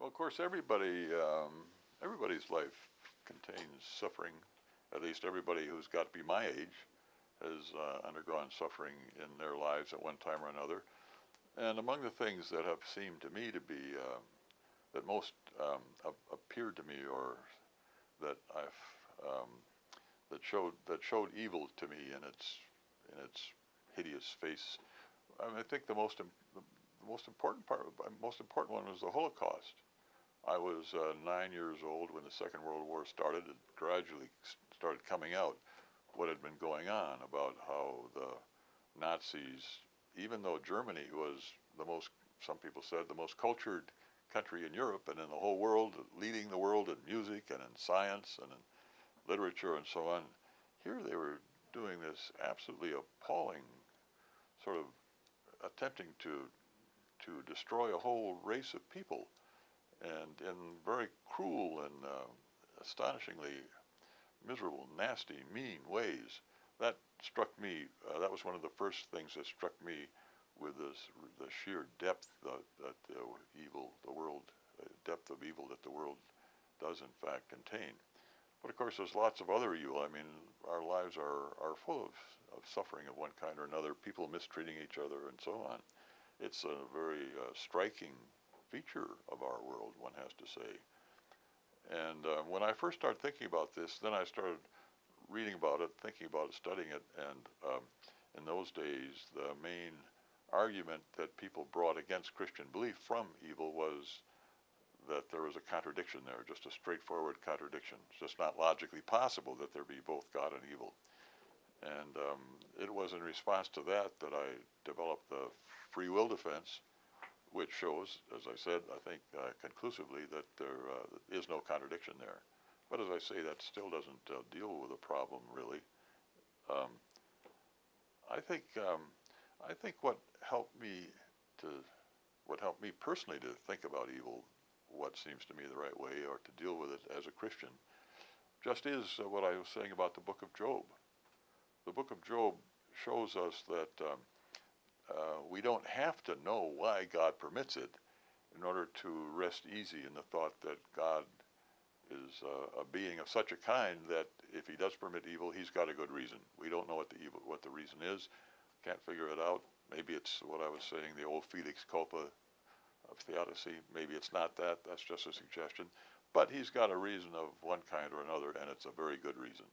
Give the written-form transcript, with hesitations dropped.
Well, of course, everybody's life contains suffering. At least everybody who's got to be my age has undergone suffering in their lives at one time or another. And among the things that have seemed to me to be that most appeared to me, or that showed evil to me in its hideous face. I mean, I think the most important one was the Holocaust. I was 9 years old when the Second World War started. It gradually started coming out what had been going on about how the Nazis, even though Germany was some people said, the most cultured country in Europe and in the whole world, leading the world in music and in science and in literature and so on, here they were doing this absolutely appalling sort of attempting to destroy a whole race of people, and in very cruel and astonishingly miserable, nasty, mean ways. That struck me. That was one of the first things that struck me, with the sheer depth that the world, depth of evil that the world does in fact contain. But of course, there's lots of other evil. I mean, our lives are full of suffering of one kind or another. People mistreating each other and so on. It's a very striking feature of our world, one has to say. And when I first started thinking about this, then I started reading about it, thinking about it, studying it, and in those days, the main argument that people brought against Christian belief from evil was that there was a contradiction there, just a straightforward contradiction. It's just not logically possible that there be both God and evil. And it was in response to that that I developed the free will defense, which shows, as I said, I think conclusively, that there is no contradiction there. But as I say, that still doesn't deal with the problem, really. I think what helped me personally to think about evil, what seems to me the right way, or to deal with it as a Christian, just is what I was saying about the book of Job. The book of Job shows us that we don't have to know why God permits it in order to rest easy in the thought that God is a being of such a kind that if he does permit evil, he's got a good reason. We don't know what the reason is, can't figure it out. Maybe it's what I was saying, the old Felix culpa of theodicy. Maybe it's not that, that's just a suggestion. But he's got a reason of one kind or another, and it's a very good reason.